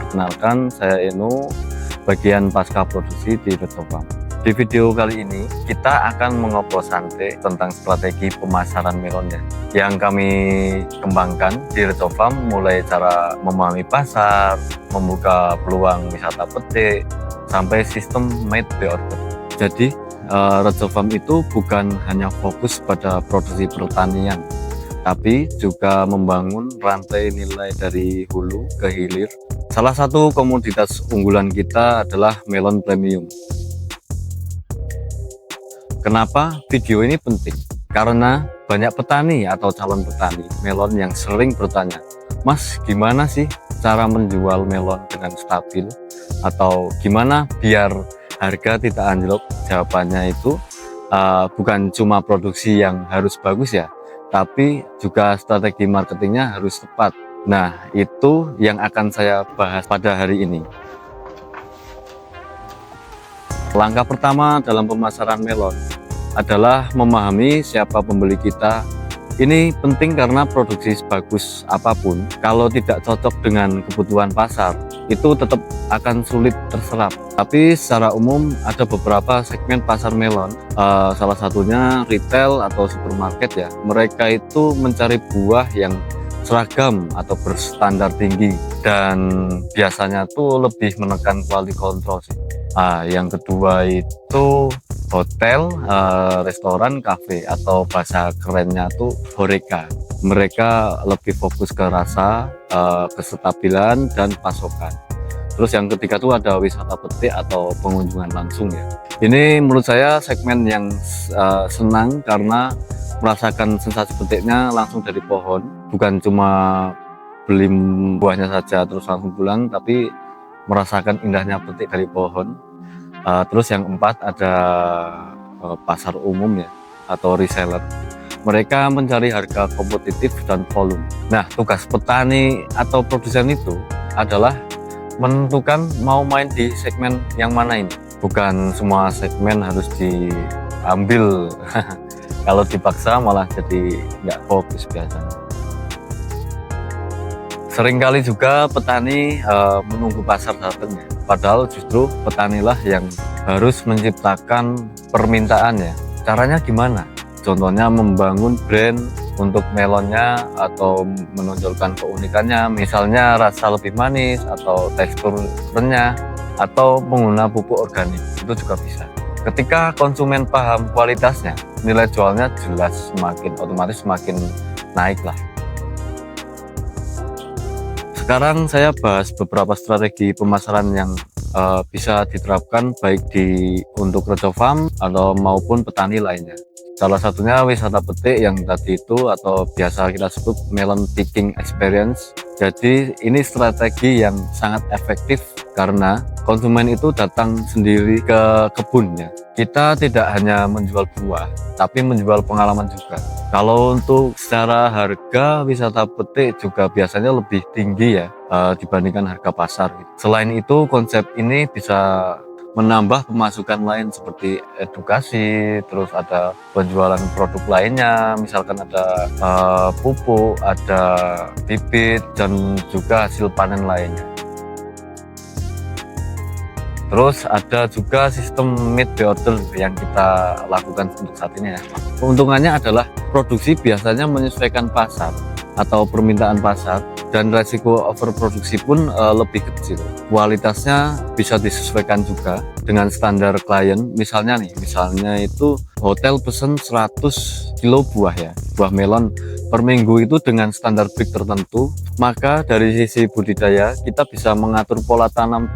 Perkenalkan, saya Eno, bagian pasca produksi di Rejo Farm. Di video kali ini, kita akan mengobrol santai tentang strategi pemasaran melonnya yang kami kembangkan di Rejo Farm, mulai cara memahami pasar, membuka peluang wisata petik, sampai sistem made by order. Jadi, Rejo Farm itu bukan hanya fokus pada produksi pertanian, tapi juga membangun rantai nilai dari hulu ke hilir. Salah satu komoditas unggulan kita adalah melon premium. Kenapa video ini penting? Karena banyak petani atau calon petani melon yang sering bertanya, "Mas, gimana sih cara menjual melon dengan stabil? Atau gimana biar harga tidak anjlok?" Jawabannya itu bukan cuma produksi yang harus bagus ya, tapi juga strategi marketingnya harus tepat. Nah, itu yang akan saya bahas pada hari ini. Langkah pertama dalam pemasaran melon adalah memahami siapa pembeli kita. Ini penting karena produksi sebagus apapun, kalau tidak cocok dengan kebutuhan pasar, itu tetap akan sulit terserap. Tapi secara umum ada beberapa segmen pasar melon, salah satunya retail atau supermarket ya. Mereka itu mencari buah yang seragam atau berstandar tinggi, dan biasanya tuh lebih menekan quality control sih. Yang kedua itu hotel, restoran, kafe, atau bahasa kerennya tuh HoReCa. Mereka lebih fokus ke rasa, kestabilan, dan pasokan. Terus yang ketiga tuh ada wisata petik atau pengunjungan langsung ya. Ini menurut saya segmen yang senang karena merasakan sensasi petiknya langsung dari pohon, bukan cuma beli buahnya saja terus langsung pulang, tapi merasakan indahnya petik dari pohon. Terus yang keempat ada pasar umum ya, atau reseller. Mereka mencari harga kompetitif dan volume. Nah, tugas petani atau produsen itu adalah menentukan mau main di segmen yang mana ini. Bukan semua segmen harus diambil. Kalau dipaksa malah jadi nggak fokus biasanya. Seringkali juga petani menunggu pasar datang ya. Padahal justru petanilah yang harus menciptakan permintaannya. Caranya gimana? Contohnya membangun brand untuk melonnya atau menonjolkan keunikannya, misalnya rasa lebih manis atau tekstur renyah atau pengguna pupuk organik, itu juga bisa. Ketika konsumen paham kualitasnya, nilai jualnya jelas otomatis semakin naik lah. Sekarang saya bahas beberapa strategi pemasaran yang bisa diterapkan baik untuk Rejo Farm atau maupun petani lainnya. Salah satunya wisata petik yang tadi itu, atau biasa kita sebut melon picking experience. Jadi ini strategi yang sangat efektif karena konsumen itu datang sendiri ke kebunnya. Kita tidak hanya menjual buah, tapi menjual pengalaman juga. Kalau untuk secara harga, wisata petik juga biasanya lebih tinggi ya dibandingkan harga pasar. Selain itu, konsep ini bisa menambah pemasukan lain seperti edukasi, terus ada penjualan produk lainnya, misalkan ada pupuk, ada bibit, dan juga hasil panen lainnya. Terus ada juga sistem made by order yang kita lakukan untuk saat ini ya. Keuntungannya adalah produksi biasanya menyesuaikan pasar atau permintaan pasar, dan resiko overproduksi pun lebih kecil. Kualitasnya bisa disesuaikan juga dengan standar klien. Misalnya itu hotel pesen 100 kilo buah ya, buah melon per minggu itu dengan standar big tertentu, maka dari sisi budidaya kita bisa mengatur pola tanam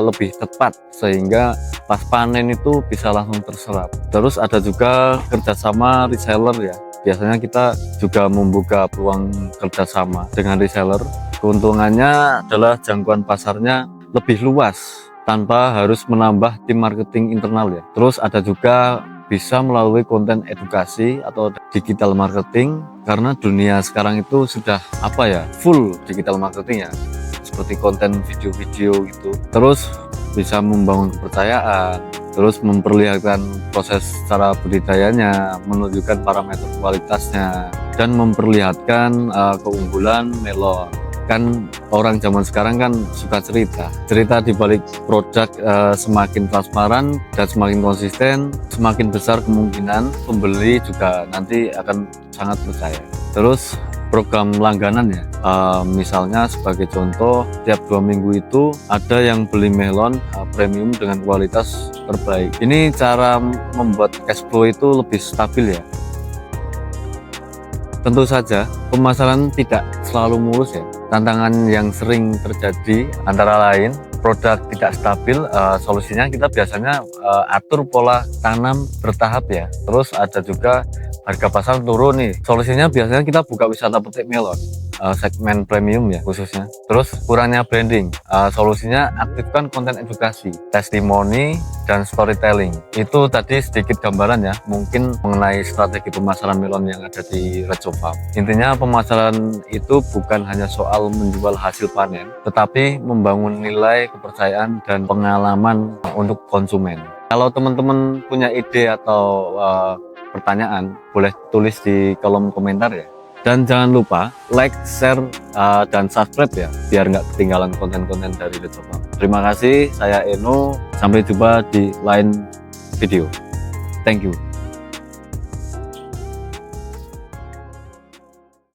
lebih tepat sehingga pas panen itu bisa langsung terserap. Terus ada juga kerjasama reseller ya. Biasanya kita juga membuka peluang kerjasama dengan reseller. Keuntungannya adalah jangkauan pasarnya lebih luas tanpa harus menambah tim marketing internal ya. Terus ada juga bisa melalui konten edukasi atau digital marketing, karena dunia sekarang itu sudah full digital marketing ya, seperti konten video-video gitu. Terus bisa membangun kepercayaan, terus memperlihatkan proses cara budidayanya, menunjukkan parameter kualitasnya, dan memperlihatkan keunggulan melon. Kan orang zaman sekarang kan suka cerita di balik produk. Semakin transparan dan semakin konsisten, semakin besar kemungkinan pembeli juga nanti akan sangat percaya. Terus program langganan ya, misalnya sebagai contoh, tiap 2 minggu itu ada yang beli melon premium dengan kualitas terbaik. Ini cara membuat cash flow itu lebih stabil ya. Tentu saja pemasaran tidak selalu mulus ya. Tantangan yang sering terjadi antara lain produk tidak stabil, solusinya kita biasanya atur pola tanam bertahap ya. Terus ada juga harga pasar turun nih, solusinya biasanya kita buka wisata petik melon, segmen premium ya khususnya. Terus kurangnya branding, solusinya aktifkan konten edukasi, testimoni, dan storytelling. Itu tadi sedikit gambaran ya, mungkin mengenai strategi pemasaran melon yang ada di Rejo Farm. Intinya pemasaran itu bukan hanya soal menjual hasil panen, tetapi membangun nilai, kepercayaan, dan pengalaman untuk konsumen. Kalau teman-teman punya ide atau pertanyaan, boleh tulis di kolom komentar ya. Dan jangan lupa like, share, dan subscribe ya, biar nggak ketinggalan konten-konten dari Rejo Farm. Terima kasih, saya Eno. Sampai jumpa di lain video. Thank you.